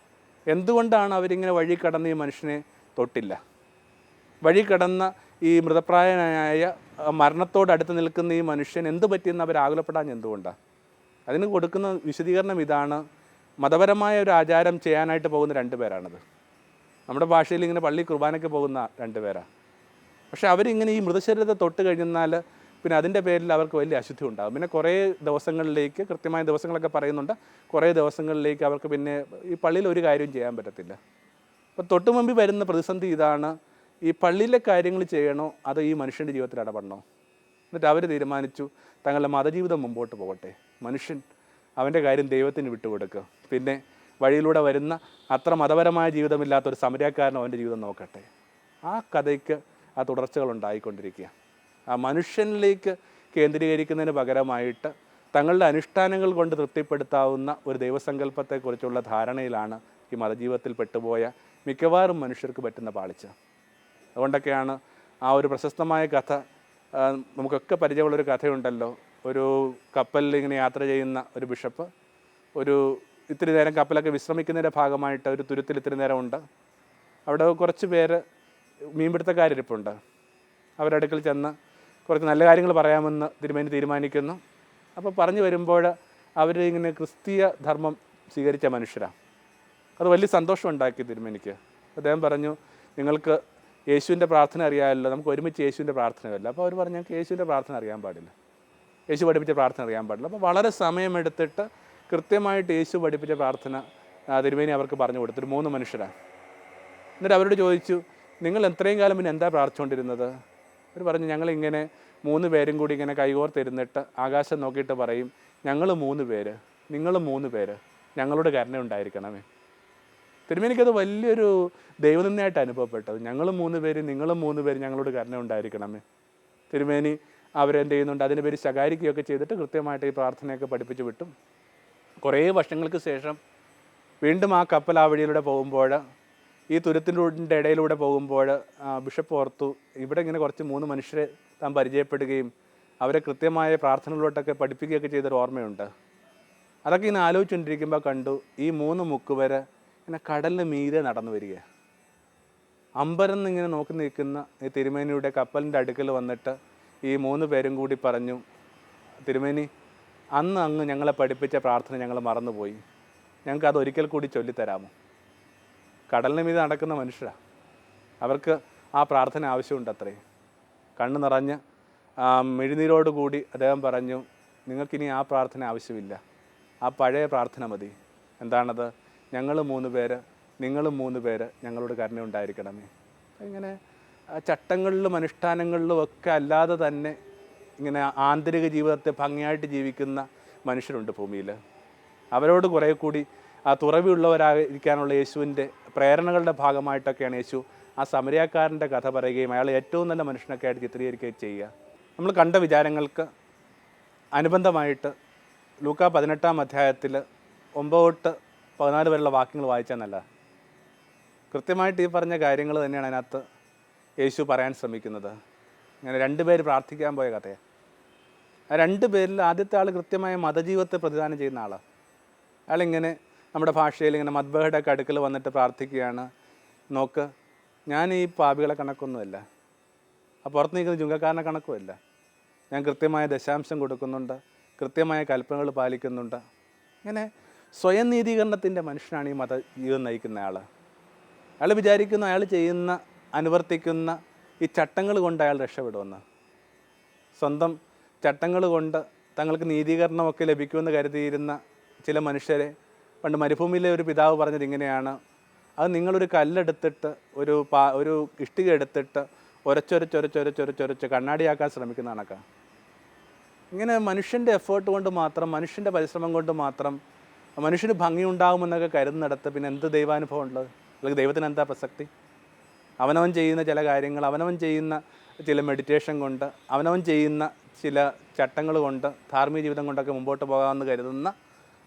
എന്തുകൊണ്ടാണ് അവരിങ്ങനെ വഴി കടന്ന് ഈ മനുഷ്യനെ തൊട്ടില്ല? വഴി കടന്ന ഈ മൃതപ്രായനായ മരണത്തോടടുത്ത് നിൽക്കുന്ന ഈ മനുഷ്യൻ എന്ത് പറ്റിയെന്ന് അവർ ആകുലപ്പെടാൻ എന്തുകൊണ്ടാണ്? അതിന് കൊടുക്കുന്ന വിശദീകരണം ഇതാണ്, മതപരമായ ഒരു ആചാരം ചെയ്യാനായിട്ട് പോകുന്ന രണ്ടുപേരാണത്. നമ്മുടെ ഭാഷയിൽ ഇങ്ങനെ പള്ളി കുർബാനയ്ക്ക് പോകുന്ന രണ്ടുപേരാണ്. പക്ഷേ അവരിങ്ങനെ ഈ മൃതശരീരത്തെ തൊട്ട് കഴിഞ്ഞാൽ പിന്നെ അതിൻ്റെ പേരിൽ അവർക്ക് വലിയ അശുദ്ധി ഉണ്ടാകും. പിന്നെ കുറേ ദിവസങ്ങളിലേക്ക്, കൃത്യമായ ദിവസങ്ങളൊക്കെ പറയുന്നുണ്ട്, കുറേ ദിവസങ്ങളിലേക്ക് അവർക്ക് പിന്നെ ഈ പള്ളിയിൽ ഒരു കാര്യവും ചെയ്യാൻ പറ്റത്തില്ല. അപ്പോൾ തൊട്ട് മുമ്പിൽ വരുന്ന പ്രതിസന്ധി ഇതാണ്, ഈ പള്ളിയിലെ കാര്യങ്ങൾ ചെയ്യണോ അതോ ഈ മനുഷ്യൻ്റെ ജീവിതത്തിൽ ഇടപെടണോ? എന്നിട്ട് അവർ തീരുമാനിച്ചു തങ്ങളുടെ മതജീവിതം മുമ്പോട്ട് പോകട്ടെ, മനുഷ്യൻ അവൻ്റെ കാര്യം ദൈവത്തിന് വിട്ടുകൊടുക്കുക, പിന്നെ വഴിയിലൂടെ വരുന്ന അത്ര മതപരമായ ജീവിതമില്ലാത്തൊരു സമരക്കാരൻ അവൻ്റെ ജീവിതം നോക്കട്ടെ. ആ കഥയ്ക്ക് ആ തുടർച്ചകൾ ഉണ്ടായിക്കൊണ്ടിരിക്കുക. ആ മനുഷ്യനിലേക്ക് കേന്ദ്രീകരിക്കുന്നതിന് പകരമായിട്ട് തങ്ങളുടെ അനുഷ്ഠാനങ്ങൾ കൊണ്ട് തൃപ്തിപ്പെടുത്താവുന്ന ഒരു ദൈവസങ്കല്പത്തെക്കുറിച്ചുള്ള ധാരണയിലാണ് ഈ മതജീവിതത്തിൽ പെട്ടുപോയ മിക്കവാറും മനുഷ്യർക്ക് പറ്റുന്ന പാളിച്ച. അതുകൊണ്ടൊക്കെയാണ് ആ ഒരു പ്രശസ്തമായ കഥ, നമുക്കൊക്കെ പരിചയമുള്ളൊരു കഥയുണ്ടല്ലോ, ഒരു കപ്പലിൽ ഇങ്ങനെ യാത്ര ചെയ്യുന്ന ഒരു ബിഷപ്പ് ഒരു ഇത്തിരി നേരം കപ്പലൊക്കെ വിശ്രമിക്കുന്നതിൻ്റെ ഭാഗമായിട്ട് ഒരു തുരുത്തിൽ ഇത്തിരി നേരം ഉണ്ട്. അവിടെ കുറച്ച് പേര് മീൻപിടുത്തക്കാരിരിപ്പുണ്ട്. അവരുടെ അടുക്കൽ ചെന്ന് കുറച്ച് നല്ല കാര്യങ്ങൾ പറയാമെന്ന് തീരുമാനിക്കുന്നു. അപ്പോൾ പറഞ്ഞു വരുമ്പോൾ അവർ ഇങ്ങനെ ക്രിസ്തീയ ധർമ്മം സ്വീകരിച്ച മനുഷ്യരാണ്. അത് വലിയ സന്തോഷം ഉണ്ടാക്കി തിരുമേനിക്ക്. അദ്ദേഹം പറഞ്ഞു, നിങ്ങൾക്ക് യേശുവിൻ്റെ പ്രാർത്ഥന അറിയാമല്ലോ, നമുക്ക് ഒരുമിച്ച് യേശുവിൻ്റെ പ്രാർത്ഥനയല്ല. അപ്പോൾ അവർ പറഞ്ഞു, ഞങ്ങൾക്ക് യേശുവിൻ്റെ പ്രാർത്ഥന അറിയാൻ പാടില്ല, യേശു പഠിപ്പിച്ച പ്രാർത്ഥന അറിയാൻ പാടില്ല. അപ്പോൾ വളരെ സമയമെടുത്തിട്ട് കൃത്യമായിട്ട് യേശു പഠിപ്പിച്ച പ്രാർത്ഥന തിരുമേനി അവർക്ക് പറഞ്ഞു കൊടുത്തു. ഒരു 3 മനുഷ്യരാണ്. എന്നിട്ട് അവരോട് ചോദിച്ചു, നിങ്ങൾ എത്രയും കാലം പിന്നെ എന്താ പ്രാർത്ഥിച്ചുകൊണ്ടിരുന്നത്? അവർ പറഞ്ഞു, ഞങ്ങളിങ്ങനെ 3 പേരും കൂടി ഇങ്ങനെ കൈകോർത്തിരുന്നിട്ട് ആകാശം നോക്കിയിട്ട് പറയും, ഞങ്ങൾ 3 പേര്, നിങ്ങൾ 3 പേര്, ഞങ്ങളോട് കരുണ ഉണ്ടായിരിക്കണമേ. തിരുമേനിക്കത് വലിയൊരു ദൈവനിന്ദയായിട്ട് അനുഭവപ്പെട്ടത്. ഞങ്ങൾ 3 പേര്, നിങ്ങളും 3 പേര്, ഞങ്ങളോട് കരുണ ഉണ്ടായിരിക്കണമേ. തിരുമേനി അവരെന്ത് ചെയ്യുന്നുണ്ട്, അതിന് പേര് ശകാരിക്കുകയൊക്കെ ചെയ്തിട്ട് കൃത്യമായിട്ട് ഈ പ്രാർത്ഥനയൊക്കെ പഠിപ്പിച്ച് വിട്ടും. കുറേ വർഷങ്ങൾക്ക് ശേഷം വീണ്ടും ആ കപ്പൽ ആ വഴിയിലൂടെ പോകുമ്പോൾ, ഈ തുരുത്തിൻ്റെ ഇടയിലൂടെ പോകുമ്പോൾ ബിഷപ്പ് ഓർത്തു, ഇവിടെ ഇങ്ങനെ കുറച്ച് 3 മനുഷ്യരെ താൻ പരിചയപ്പെടുകയും അവരെ കൃത്യമായ പ്രാർത്ഥനകളിലോട്ടൊക്കെ പഠിപ്പിക്കുകയൊക്കെ ചെയ്തൊരു ഓർമ്മയുണ്ട്. അതൊക്കെ ഇങ്ങനെ ആലോചിച്ചുകൊണ്ടിരിക്കുമ്പോൾ കണ്ടു, ഈ 3 മുക്കുവരെ ഇങ്ങനെ കടലിന് മീതെ നടന്നു വരിക. അമ്പരന്ന് ഇങ്ങനെ നോക്കി നിൽക്കുന്ന ഈ തിരുമേനിയുടെ കപ്പലിൻ്റെ അടുക്കൽ വന്നിട്ട് ഈ 3 പേരും കൂടി പറഞ്ഞു, തിരുമേനി, അന്ന് അങ്ങ് ഞങ്ങളെ പഠിപ്പിച്ച പ്രാർത്ഥന ഞങ്ങൾ മറന്നുപോയി, ഞങ്ങൾക്ക് അത് ഒരിക്കൽ കൂടി ചൊല്ലിത്തരാമോ? കടലിന് മീതെ നടക്കുന്ന മനുഷ്യരാണ്, അവർക്ക് ആ പ്രാർത്ഥന ആവശ്യമുണ്ട് അത്രേ. കണ്ണ് നിറഞ്ഞ് മെഴുനീരോടുകൂടി അദ്ദേഹം പറഞ്ഞു, നിങ്ങൾക്കിനി ആ പ്രാർത്ഥന ആവശ്യമില്ല, ആ പഴയ പ്രാർത്ഥന മതി. എന്താണത്? ഞങ്ങൾ 3 പേര്, നിങ്ങളും 3 പേര്, ഞങ്ങളോട് കരുണ ഉണ്ടായിരിക്കണമേ. ഇങ്ങനെ ചട്ടങ്ങളിലും അനുഷ്ഠാനങ്ങളിലും ഒക്കെ അല്ലാതെ തന്നെ ഇങ്ങനെ ആന്തരിക ജീവിതത്തെ ഭംഗിയായിട്ട് ജീവിക്കുന്ന മനുഷ്യരുണ്ട് ഭൂമിയിൽ. അവരോട് കുറേ കൂടി ആ തുറവിയുള്ളവരായിരിക്കാനുള്ള യേശുവിൻ്റെ പ്രേരണകളുടെ ഭാഗമായിട്ടൊക്കെയാണ് യേശു ആ സമരിയാക്കാരൻ്റെ കഥ പറയുകയും അയാൾ ഏറ്റവും നല്ല മനുഷ്യനൊക്കെ ആയിട്ട് ചിത്രീകരിക്കുകയും ചെയ്യുക. നമ്മൾ കണ്ട വിചാരങ്ങൾക്ക് അനുബന്ധമായിട്ട് ലൂക്കാ 18-ാം അധ്യായത്തിൽ 9-14 വരെയുള്ള വാക്യങ്ങൾ വായിച്ചാൽ നല്ല. കൃത്യമായിട്ട് ഈ പറഞ്ഞ കാര്യങ്ങൾ തന്നെയാണ് അതിനകത്ത് യേശു പറയാൻ ശ്രമിക്കുന്നത്. ഇങ്ങനെ 2 പേര് പ്രാർത്ഥിക്കാൻ പോയ കഥയാണ്. ആ 2 പേരിൽ ആദ്യത്തെ ആൾ കൃത്യമായ മതജീവിതത്തെ പ്രതിദാനം ചെയ്യുന്ന ആളാണ്. അയാളിങ്ങനെ നമ്മുടെ ഭാഷയിൽ ഇങ്ങനെ മദ്ബഹയുടെ ഒക്കെ അടുക്കൽ വന്നിട്ട് പ്രാർത്ഥിക്കുകയാണ്, നോക്ക്, ഞാൻ ഈ പാപികളെ കണക്കൊന്നുമല്ല, ആ പുറത്ത് നിൽക്കുന്ന ചുങ്കക്കാരനെ കണക്കുമല്ല, ഞാൻ കൃത്യമായ ദശാംശം കൊടുക്കുന്നുണ്ട്, കൃത്യമായ കൽപ്പനകൾ പാലിക്കുന്നുണ്ട്. ഇങ്ങനെ സ്വയം നീതീകരണത്തിൻ്റെ മനുഷ്യനാണ് ഈ മതജീവിതം നയിക്കുന്ന ആൾ. അയാൾ വിചാരിക്കുന്നു അയാൾ ചെയ്യുന്ന അനുവർത്തിക്കുന്ന ഈ ചട്ടങ്ങൾ കൊണ്ട് അയാൾ രക്ഷപ്പെടുമെന്ന്. സ്വന്തം ചട്ടങ്ങൾ കൊണ്ട് തങ്ങൾക്ക് നീതീകരണമൊക്കെ ലഭിക്കുമെന്ന് കരുതിയിരുന്ന ചില മനുഷ്യരെ പണ്ട് മരുഭൂമിയിലെ ഒരു പിതാവ് പറഞ്ഞത് ഇങ്ങനെയാണ്, അത് നിങ്ങളൊരു കല്ലെടുത്തിട്ട് ഒരു ഇഷ്ടിക എടുത്തിട്ട് ഒരച്ചൊരച്ചൊരച്ചൊരച്ചൊരച്ചൊരച്ച് കണ്ണാടിയാക്കാൻ ശ്രമിക്കുന്ന കണക്കാണ്. ഇങ്ങനെ മനുഷ്യൻ്റെ എഫേർട്ട് കൊണ്ട് മാത്രം, മനുഷ്യൻ്റെ പരിശ്രമം കൊണ്ട് മാത്രം മനുഷ്യന് ഭംഗിയുണ്ടാകുമെന്നൊക്കെ കരുതുന്നിടത്ത് പിന്നെ എന്ത് ദൈവാനുഭവം ഉള്ളത്? അല്ലെങ്കിൽ ദൈവത്തിന് എന്താ പ്രസക്തി? അവനവൻ ചെയ്യുന്ന ചില കാര്യങ്ങൾ, അവനവൻ ചെയ്യുന്ന ചില മെഡിറ്റേഷൻ കൊണ്ട്, അവനവൻ ചെയ്യുന്ന ചില ചട്ടങ്ങൾ കൊണ്ട്, ധാർമ്മിക ജീവിതം കൊണ്ടൊക്കെ മുമ്പോട്ട് പോകാമെന്ന് കരുതുന്ന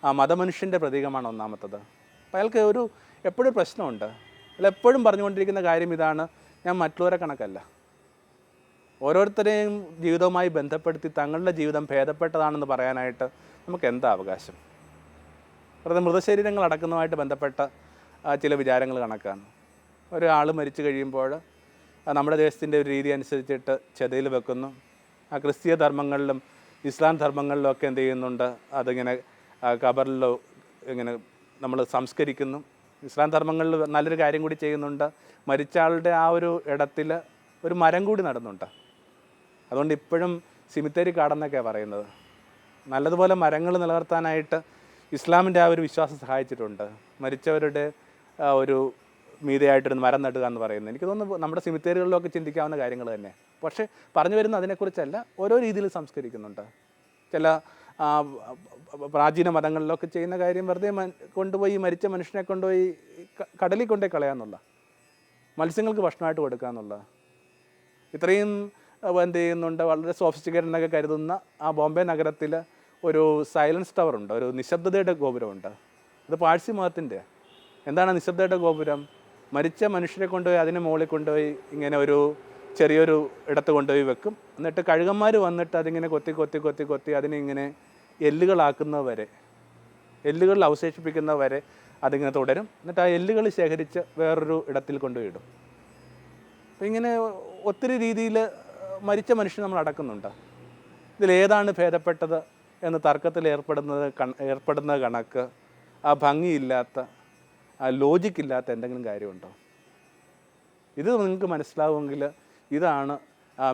ആ മതമനുഷ്യൻ്റെ പ്രതീകമാണ് ഒന്നാമത്തത്. അപ്പോൾ അയാൾക്ക് എപ്പോഴും പ്രശ്നമുണ്ട്. അയാൾ എപ്പോഴും പറഞ്ഞുകൊണ്ടിരിക്കുന്ന കാര്യം ഇതാണ്, ഞാൻ മറ്റുള്ളവരെ കണക്കല്ല. ഓരോരുത്തരെയും ജീവിതവുമായി ബന്ധപ്പെടുത്തി തങ്ങളുടെ ജീവിതം ഭേദപ്പെട്ടതാണെന്ന് പറയാനായിട്ട് നമുക്ക് എന്താ അവകാശം? വെറുതെ മൃതശരീരങ്ങൾ അടക്കുന്നതുമായിട്ട് ബന്ധപ്പെട്ട ചില വിചാരങ്ങൾ കണക്കാണ്. ഒരാൾ മരിച്ചു കഴിയുമ്പോൾ നമ്മുടെ ദേശത്തിൻ്റെ ഒരു രീതി അനുസരിച്ചിട്ട് ചെതയിൽ വെക്കുന്നു. ആ ക്രിസ്തീയ ധർമ്മങ്ങളിലും ഇസ്ലാം ധർമ്മങ്ങളിലും ഒക്കെ എന്ത് ചെയ്യുന്നുണ്ട്, അതിങ്ങനെ ഖബറിലോ ഇങ്ങനെ നമ്മൾ സംസ്കരിക്കുന്നു. ഇസ്ലാം ധർമ്മങ്ങളിൽ നല്ലൊരു കാര്യം കൂടി ചെയ്യുന്നുണ്ട്, മരിച്ച ആളുടെ ആ ഒരു ഇടത്തിൽ ഒരു മരം കൂടി നടുന്നുണ്ട്. അതുകൊണ്ട് ഇപ്പോഴും സിമിത്തേരി കാടെന്നൊക്കെയാണ് പറയുന്നത്. നല്ലതുപോലെ മരങ്ങൾ നിലനിർത്താനായിട്ട് ഇസ്ലാമിൻ്റെ ആ ഒരു വിശ്വാസം സഹായിച്ചിട്ടുണ്ട്. മരിച്ചവരുടെ ഒരു മീതയായിട്ടൊരു മരം നടുക എന്ന് പറയുന്നത് എനിക്ക് തോന്നുന്നു നമ്മുടെ സിമിത്തേരികളിലൊക്കെ ചിന്തിക്കാവുന്ന കാര്യങ്ങൾ തന്നെ. പക്ഷേ പറഞ്ഞു വരുന്ന അതിനെക്കുറിച്ചല്ല, ഓരോ രീതിയിൽ സംസ്കരിക്കുന്നുണ്ട്. ചില പ്രാചീന മതങ്ങളിലൊക്കെ ചെയ്യുന്ന കാര്യം വെറുതെ കൊണ്ടുപോയി മരിച്ച മനുഷ്യനെ കൊണ്ടുപോയി കടലിൽ കൊണ്ടുപോയി കളയാന്നുള്ള, മത്സ്യങ്ങൾക്ക് ഭക്ഷണമായിട്ട് കൊടുക്കുക എന്നുള്ള, ഇത്രയും എന്ത് ചെയ്യുന്നുണ്ട്. വളരെ സോഫിസ്റ്റിക്കേറ്റഡ് എന്നൊക്കെ കരുതുന്ന ആ ബോംബെ നഗരത്തിൽ ഒരു സൈലൻസ് ടവർ ഉണ്ട്, ഒരു നിശബ്ദതയുടെ ഗോപുരമുണ്ട്. അത് പാഴ്സി മതത്തിൻ്റെ. എന്താണ് നിശബ്ദതയുടെ ഗോപുരം? മരിച്ച മനുഷ്യരെ കൊണ്ടുപോയി അതിന് മുകളിൽ കൊണ്ടുപോയി ഇങ്ങനെ ഒരു ചെറിയൊരു ഇടത്ത് കൊണ്ടുപോയി വെക്കും. എന്നിട്ട് കഴുകന്മാർ വന്നിട്ട് അതിങ്ങനെ കൊത്തി കൊത്തി കൊത്തി കൊത്തി അതിനിങ്ങനെ എല്ലുകളാക്കുന്നവരെ, എല്ലുകളിൽ അവശേഷിപ്പിക്കുന്നവരെ അതിങ്ങനെ തുടരും. എന്നിട്ട് ആ എല്ലുകൾ ശേഖരിച്ച് വേറൊരു ഇടത്തിൽ കൊണ്ടുപോയി ഇടും. അപ്പം ഇങ്ങനെ ഒത്തിരി രീതിയിൽ മരിച്ച മനുഷ്യൻ നമ്മൾ അടക്കുന്നുണ്ട്. ഇതിലേതാണ് ഭേദപ്പെട്ടത് എന്ന് തർക്കത്തിൽ ഏർപ്പെടുന്ന കണക്ക് ആ ഭംഗിയില്ലാത്ത, ആ ലോജിക്കില്ലാത്ത എന്തെങ്കിലും കാര്യമുണ്ടോ? ഇത് നിങ്ങൾക്ക് മനസ്സിലാവുമെങ്കിൽ ഇതാണ്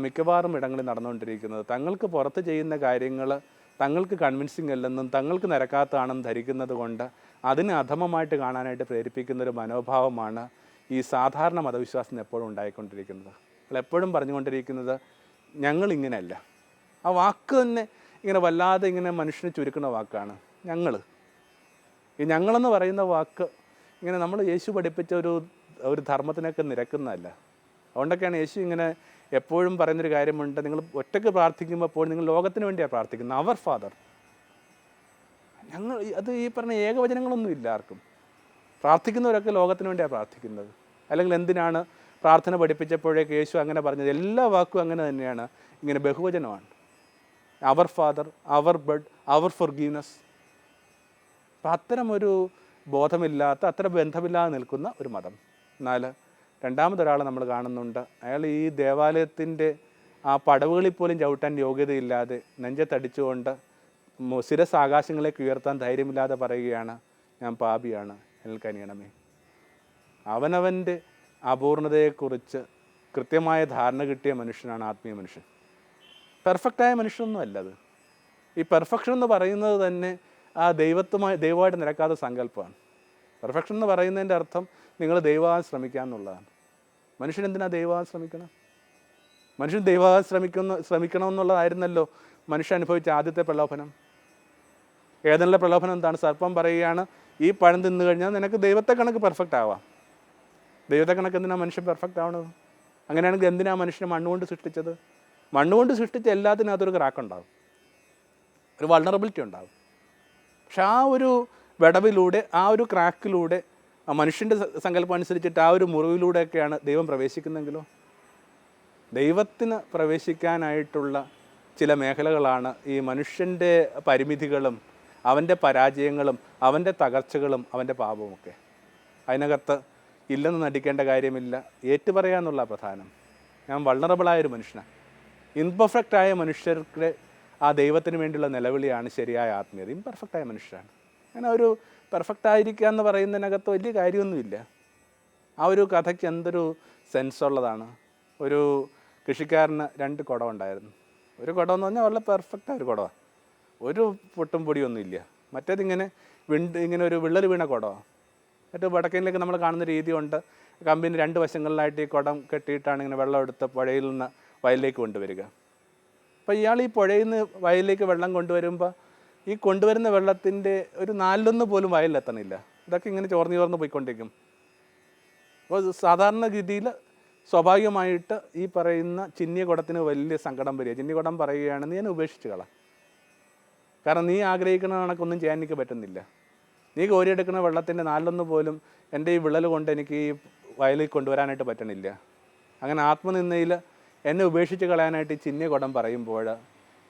മിക്കവാറും ഇടങ്ങളിൽ നടന്നുകൊണ്ടിരിക്കുന്നത്. തങ്ങൾക്ക് പുറത്ത് ചെയ്യുന്ന കാര്യങ്ങൾ തങ്ങൾക്ക് കൺവിൻസിങ് അല്ലെന്നും തങ്ങൾക്ക് നിരക്കാത്തതാണെന്ന് ധരിക്കുന്നത് കൊണ്ട് അതിനെ അധമമായിട്ട് കാണാനായിട്ട് പ്രേരിപ്പിക്കുന്നൊരു മനോഭാവമാണ് ഈ സാധാരണ മതവിശ്വാസത്തിന് എപ്പോഴും ഉണ്ടായിക്കൊണ്ടിരിക്കുന്നത്. എപ്പോഴും പറഞ്ഞുകൊണ്ടിരിക്കുന്നത് ഞങ്ങളിങ്ങനെയല്ല. ആ വാക്ക് തന്നെ ഇങ്ങനെ വല്ലാതെ ഇങ്ങനെ മനുഷ്യനെ ചുരുക്കുന്ന വാക്കാണ് ഞങ്ങൾ. ഈ ഞങ്ങളെന്ന് പറയുന്ന വാക്ക് ഇങ്ങനെ നമ്മൾ യേശു പഠിപ്പിച്ച ഒരു ധർമ്മത്തിനൊക്കെ നിരക്കുന്നതല്ല. അതുകൊണ്ടൊക്കെയാണ് യേശു ഇങ്ങനെ എപ്പോഴും പറയുന്നൊരു കാര്യമുണ്ട്, നിങ്ങൾ ഒറ്റയ്ക്ക് പ്രാർത്ഥിക്കുമ്പോൾ നിങ്ങൾ ലോകത്തിന് വേണ്ടിയാണ് പ്രാർത്ഥിക്കുന്നത്. അവർ ഫാദർ. ഞങ്ങൾ അത് ഈ പറഞ്ഞ ഏകവചനങ്ങളൊന്നും ഇല്ല ആർക്കും. പ്രാർത്ഥിക്കുന്നവരൊക്കെ ലോകത്തിന് വേണ്ടിയാണ് പ്രാർത്ഥിക്കുന്നത്. അല്ലെങ്കിൽ എന്തിനാണ് പ്രാർത്ഥന പഠിപ്പിച്ചപ്പോഴേക്ക് യേശു അങ്ങനെ പറഞ്ഞത്? എല്ലാ വാക്കും അങ്ങനെ തന്നെയാണ്, ഇങ്ങനെ ബഹുവചനമാണ്. അവർ ഫാദർ, അവർ ബഡ്, അവർ ഫൊർഗീവ്നെസ്. അപ്പം അത്തരമൊരു ബോധമില്ലാത്ത, അത്ര ബന്ധമില്ലാതെ നിൽക്കുന്ന ഒരു മതം. എന്നാൽ രണ്ടാമതൊരാൾ നമ്മൾ കാണുന്നുണ്ട്, അയാൾ ഈ ദേവാലയത്തിൻ്റെ ആ പടവുകളിൽ പോലും ചവിട്ടാൻ യോഗ്യതയില്ലാതെ നെഞ്ചത്തടിച്ചുകൊണ്ട് ശിരസ് ആകാശങ്ങളിലേക്ക് ഉയർത്താൻ ധൈര്യമില്ലാതെ പറയുകയാണ്, ഞാൻ പാപിയാണ്, എന്നിൽ കനിയണമേ. അവനവൻ്റെ അപൂർണതയെക്കുറിച്ച് കൃത്യമായ ധാരണ കിട്ടിയ മനുഷ്യനാണ് ആത്മീയ മനുഷ്യൻ. പെർഫെക്റ്റായ മനുഷ്യനൊന്നും അല്ലത്. ഈ പെർഫെക്ഷൻ എന്ന് പറയുന്നത് തന്നെ ആ ദൈവമായിട്ട് നിരക്കാത്ത സങ്കല്പമാണ്. പെർഫെക്ഷൻ എന്ന് പറയുന്നതിൻ്റെ അർത്ഥം നിങ്ങൾ ദൈവമാകാൻ ശ്രമിക്കുക എന്നുള്ളതാണ്. മനുഷ്യൻ എന്തിനാ ദൈവമാകാൻ ശ്രമിക്കണം? മനുഷ്യൻ ദൈവമാകാൻ ശ്രമിക്കണമെന്നുള്ളതായിരുന്നല്ലോ മനുഷ്യൻ അനുഭവിച്ച ആദ്യത്തെ പ്രലോഭനം. ഏതെല്ലാം പ്രലോഭനം എന്താണ്? സർപ്പം പറയുകയാണ്, ഈ പഴം തിന്നു കഴിഞ്ഞാൽ നിനക്ക് ദൈവത്തെ കണക്ക് പെർഫെക്റ്റ് ആവാം. ദൈവത്തെ കണക്ക് എന്തിനാണ് മനുഷ്യൻ പെർഫെക്റ്റ് ആവണത്? അങ്ങനെയാണെങ്കിൽ എന്തിനാണ് മനുഷ്യനെ മണ്ണുകൊണ്ട് സൃഷ്ടിച്ചത്? മണ്ണുകൊണ്ട് സൃഷ്ടിച്ച എല്ലാത്തിനും അതൊരു ക്രാക്ക് ഉണ്ടാകും, ഒരു വൾണറബിലിറ്റി ഉണ്ടാകും. പക്ഷെ ആ ഒരു വിടവിലൂടെ, ആ ഒരു ക്രാക്കിലൂടെ, ആ മനുഷ്യൻ്റെ സങ്കല്പം അനുസരിച്ചിട്ട് ആ ഒരു മുറിവിലൂടെയൊക്കെയാണ് ദൈവം പ്രവേശിക്കുന്നതെങ്കിലോ? ദൈവത്തിന് പ്രവേശിക്കാനായിട്ടുള്ള ചില മേഖലകളാണ് ഈ മനുഷ്യൻ്റെ പരിമിതികളും അവൻ്റെ പരാജയങ്ങളും അവൻ്റെ തകർച്ചകളും അവൻ്റെ പാപവുമൊക്കെ. അതിനകത്ത് ഇല്ലെന്ന് നടിക്കേണ്ട കാര്യമില്ല, ഏറ്റുപറയാന്നുള്ള പ്രധാനം. ഞാൻ വൾണറബിളായൊരു മനുഷ്യനാണ്. ഇംപെർഫെക്റ്റായ മനുഷ്യർക്ക് ആ ദൈവത്തിന് വേണ്ടിയുള്ള നിലവിളിയാണ് ശരിയായ ആത്മീയത. ഇംപെർഫെക്റ്റായ മനുഷ്യരാണ്. അങ്ങനെ ഒരു പെർഫെക്റ്റ് ആയിരിക്കുക എന്ന് പറയുന്നതിനകത്ത് വലിയ കാര്യമൊന്നുമില്ല. ആ ഒരു കഥയ്ക്ക് എന്തൊരു സെൻസുള്ളതാണ്. ഒരു കൃഷിക്കാരന് 2 കുടം ഉണ്ടായിരുന്നു. ഒരു കുടം എന്ന് പറഞ്ഞാൽ വളരെ പെർഫെക്റ്റായ ഒരു കുടമാണ്, ഒരു പൊട്ടും പൊടിയൊന്നും ഇല്ല. മറ്റേതിങ്ങനെ ഇങ്ങനെ ഒരു വിള്ളൽ വീണ കുടമാണ്. മറ്റേ വടക്കേനിലേക്ക് നമ്മൾ കാണുന്ന രീതിയുണ്ട്, കമ്പിന് 2 വശങ്ങളിലായിട്ട് ഈ കുടം കെട്ടിയിട്ടാണ് ഇങ്ങനെ വെള്ളം എടുത്ത് പുഴയിൽ നിന്ന് വയലിലേക്ക് കൊണ്ടുവരിക. അപ്പോൾ ഇയാൾ ഈ പുഴയിൽ നിന്ന് വയലിലേക്ക് വെള്ളം കൊണ്ടുവരുമ്പോൾ ഈ കൊണ്ടുവരുന്ന വെള്ളത്തിൻ്റെ ഒരു 4/1 പോലും വയലിലെത്തണില്ല. ഇതൊക്കെ ഇങ്ങനെ ചോർന്ന് പോയിക്കൊണ്ടിരിക്കും. അപ്പോൾ സാധാരണഗതിയിൽ സ്വാഭാവികമായിട്ട് ഈ പറയുന്ന ചിന്നിയ കുടത്തിന് വലിയ സങ്കടം വരിക. ചിന്നിയ കുടം പറയുകയാണ്, നീ എന്നെ ഉപേക്ഷിച്ച് കളാം, കാരണം നീ ആഗ്രഹിക്കുന്ന കണക്കൊന്നും ചെയ്യാൻ എനിക്ക് പറ്റുന്നില്ല. നീ കോരിയെടുക്കുന്ന വെള്ളത്തിൻ്റെ 4/1 പോലും എൻ്റെ ഈ വിള്ളൽ കൊണ്ട് എനിക്ക് ഈ വയലിൽ കൊണ്ടുവരാനായിട്ട് പറ്റണില്ല. അങ്ങനെ ആത്മനിന്ദയിൽ എന്നെ ഉപേക്ഷിച്ച് കളയാനായിട്ട് ഈ ചിന്നിയ കുടം പറയുമ്പോൾ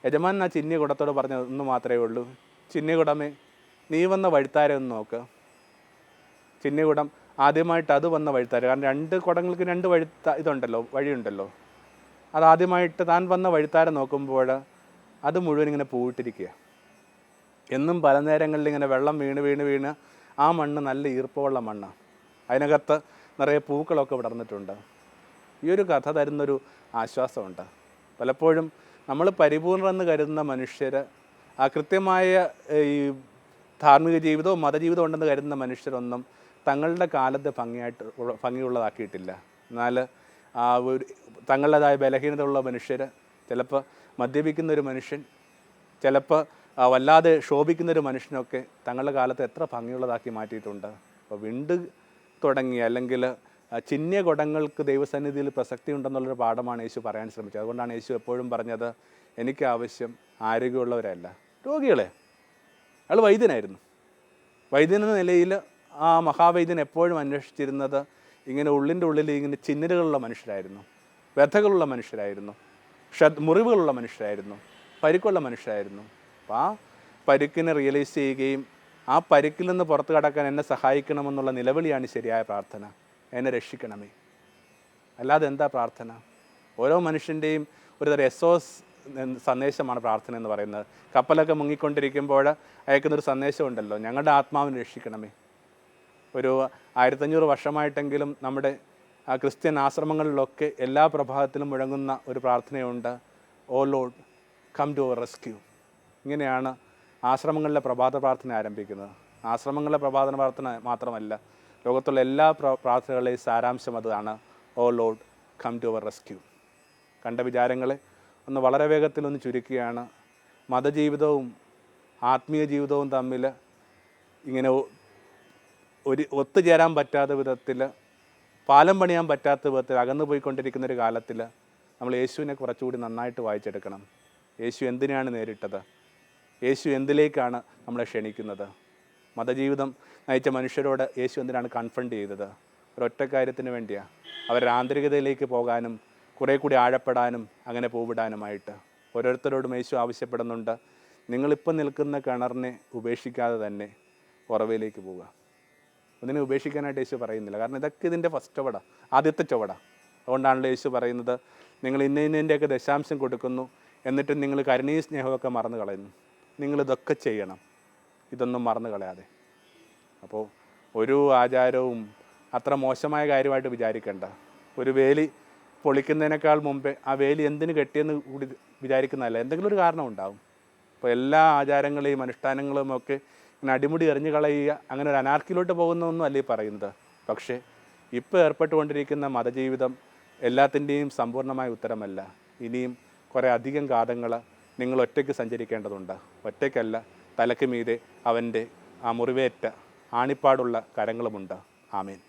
യജമാനൻ ആ ചിന്നിയ കുടത്തോട് പറഞ്ഞത് ഒന്ന് മാത്രമേ ഉള്ളൂ, ചിന്നിയ കുടമേ, നീ വന്ന വഴിത്താര ഒന്ന് നോക്ക്. ചിന്നിയ കുടം ആദ്യമായിട്ട് അത് വന്ന വഴിത്താര, കാരണം 2 കുടങ്ങൾക്ക് 2 വഴിയുണ്ടല്ലോ. അതാദ്യമായിട്ട് താൻ വന്ന വഴിത്താര നോക്കുമ്പോൾ അത് മുഴുവൻ ഇങ്ങനെ പൂവിട്ടിരിക്കുക. എന്നും പല നേരങ്ങളിൽ ഇങ്ങനെ വെള്ളം വീണ് ആ മണ്ണ് നല്ല ഈർപ്പമുള്ള മണ്ണാണ്. അതിനകത്ത് നിറയെ പൂക്കളൊക്കെ വിടർന്നിട്ടുണ്ട്. ഈ ഒരു കഥ തരുന്നൊരു ആശ്വാസമുണ്ട്. പലപ്പോഴും നമ്മൾ പരിപൂർണ്ണമെന്ന് കരുതുന്ന മനുഷ്യർ, ആ കൃത്യമായ ഈ ധാർമ്മിക ജീവിതവും മതജീവിതവും ഉണ്ടെന്ന് കരുതുന്ന മനുഷ്യരൊന്നും തങ്ങളുടെ കാലത്തെ ഭംഗിയുള്ളതാക്കിയിട്ടില്ല. എന്നാൽ തങ്ങളുടേതായ ബലഹീനതയുള്ള മനുഷ്യർ, ചിലപ്പോൾ മദ്യപിക്കുന്നൊരു മനുഷ്യൻ, ചിലപ്പോൾ വല്ലാതെ ശോഭിക്കുന്നൊരു മനുഷ്യനൊക്കെ തങ്ങളുടെ കാലത്ത് എത്ര ഭംഗിയുള്ളതാക്കി മാറ്റിയിട്ടുണ്ട്. അപ്പോൾ വിണ്ട് തുടങ്ങി അല്ലെങ്കിൽ ചിഹ്ന കുടങ്ങൾക്ക് ദൈവസന്നിധിയിൽ പ്രസക്തി ഉണ്ടെന്നുള്ളൊരു പാഠമാണ് യേശു പറയാൻ ശ്രമിച്ചത്. അതുകൊണ്ടാണ് യേശു എപ്പോഴും പറഞ്ഞത്, എനിക്ക് ആവശ്യം ആരോഗ്യമുള്ളവരല്ല, രോഗികളെ. അയാൾ വൈദ്യനായിരുന്നു. വൈദ്യൻ എന്ന നിലയിൽ ആ മഹാവൈദ്യൻ എപ്പോഴും അന്വേഷിച്ചിരുന്നത് ഇങ്ങനെ ഉള്ളിൻ്റെ ഉള്ളിൽ ഇങ്ങനെ ചിഹ്നകളുള്ള മനുഷ്യരായിരുന്നു, വ്യഥകളുള്ള മനുഷ്യരായിരുന്നു, മുറിവുകളുള്ള മനുഷ്യരായിരുന്നു, പരിക്കുള്ള മനുഷ്യരായിരുന്നു. അപ്പോൾ ആ പരിക്കിനെ റിയലൈസ് ചെയ്യുകയും ആ പരിക്കിൽ നിന്ന് പുറത്തു കടക്കാൻ എന്നെ സഹായിക്കണമെന്നുള്ള നിലവിളിയാണ് ശരിയായ പ്രാർത്ഥന. എന്നെ രക്ഷിക്കണമേ. അല്ലാതെ എന്താ പ്രാർത്ഥന? ഓരോ മനുഷ്യൻ്റെയും ഒരുതരം SOS സന്ദേശമാണ് പ്രാർത്ഥന എന്ന് പറയുന്നത്. കപ്പലൊക്കെ മുങ്ങിക്കൊണ്ടിരിക്കുമ്പോൾ അയക്കുന്നൊരു സന്ദേശമുണ്ടല്ലോ, ഞങ്ങളുടെ ആത്മാവിനെ രക്ഷിക്കണമേ. ഒരു 1500 വർഷമായിട്ടെങ്കിലും നമ്മുടെ ക്രിസ്ത്യൻ ആശ്രമങ്ങളിലൊക്കെ എല്ലാ പ്രഭാതത്തിലും മുഴങ്ങുന്ന ഒരു പ്രാർത്ഥനയുണ്ട്, O Lord come to our rescue. ഇങ്ങനെയാണ് ആശ്രമങ്ങളിലെ പ്രഭാത പ്രാർത്ഥന ആരംഭിക്കുന്നത്. ആശ്രമങ്ങളിലെ പ്രഭാത പ്രാർത്ഥന മാത്രമല്ല, ലോകത്തുള്ള എല്ലാ പ്രാർത്ഥനകളുടെയും സാരാംശം അതാണ്: O Lord come to our rescue. കണ്ട വിചാരങ്ങളെ ഒന്ന് വളരെ വേഗത്തിലൊന്ന് ചുരുക്കുകയാണ്. മതജീവിതവും ആത്മീയ ജീവിതവും തമ്മിൽ ഇങ്ങനെ ഒത്തുചേരാൻ പറ്റാത്ത വിധത്തിൽ, പാലം പണിയാൻ പറ്റാത്ത വിധത്തിൽ അകന്നു പോയിക്കൊണ്ടിരിക്കുന്നൊരു കാലത്തിൽ നമ്മൾ യേശുവിനെ കുറച്ചുകൂടി നന്നായിട്ട് വായിച്ചെടുക്കണം. യേശു എന്തിനാണ് നേരിട്ടത്? യേശു എന്തിലേക്കാണ് നമ്മളെ ക്ഷണിക്കുന്നത്? മതജീവിതം നയിച്ച മനുഷ്യരോട് യേശു എന്തിനാണ് കൺഫ്രണ്ട് ചെയ്തത്? ഒരൊറ്റ കാര്യത്തിന് വേണ്ടിയാണ്, അവരുടെ ആന്തരികതയിലേക്ക് പോകാനും കുറേ കൂടി ആഴപ്പെടാനും അങ്ങനെ പോവിടാനുമായിട്ട്. ഓരോരുത്തരോടും യേശു ആവശ്യപ്പെടുന്നുണ്ട്, നിങ്ങളിപ്പം നിൽക്കുന്ന കിണറിനെ ഉപേക്ഷിക്കാതെ തന്നെ ഉറവയിലേക്ക് പോവുക. ഒന്നിനെ ഉപേക്ഷിക്കാനായിട്ട് യേശു പറയുന്നില്ല. കാരണം ഇതൊക്കെ ഇതിൻ്റെ ഫസ്റ്റ് ചുവട, ആദ്യത്തെ ചുവട. അതുകൊണ്ടാണല്ലോ യേശു പറയുന്നത്, നിങ്ങൾ ഇന്നതിൻ്റെയൊക്കെ ദശാംശം കൊടുക്കുന്നു, എന്നിട്ട് നിങ്ങൾ കരുണയും സ്നേഹമൊക്കെ മറന്നു കളയുന്നു. നിങ്ങളിതൊക്കെ ചെയ്യണം, ഇതൊന്നും മറന്നു കളയാതെ. അപ്പോൾ ഒരു ആചാരവും അത്ര മോശമായ കാര്യമായിട്ട് വിചാരിക്കേണ്ട. ഒരു വേലി പൊളിക്കുന്നതിനേക്കാൾ മുമ്പേ ആ വേലി എന്തിന് കെട്ടിയെന്ന് കൂടി വിചാരിക്കുന്നതല്ല, എന്തെങ്കിലും ഒരു കാരണം ഉണ്ടാവും. അപ്പോൾ എല്ലാ ആചാരങ്ങളെയും അനുഷ്ഠാനങ്ങളും ഒക്കെ ഇങ്ങനെ അടിമുടി എറിഞ്ഞു കളയുക, അങ്ങനെ ഒരു അനാർക്കിലോട്ട് പോകുന്നതൊന്നും അല്ലേ പറയുന്നത്. പക്ഷേ ഇപ്പോൾ ഏർപ്പെട്ടുകൊണ്ടിരിക്കുന്ന മതജീവിതം എല്ലാത്തിൻ്റെയും സമ്പൂർണ്ണമായ ഉത്തരമല്ല. ഇനിയും കുറേ അധികം കാലങ്ങൾ നിങ്ങൾ ഒറ്റയ്ക്ക് സഞ്ചരിക്കേണ്ടതുണ്ട്. ഒറ്റയ്ക്കല്ല, തലയ്ക്ക് മീതെ അവൻ്റെ ആ മുറിവേറ്റ ആണിപ്പാടുള്ള കരങ്ങളുമുണ്ട്. ആമേൻ.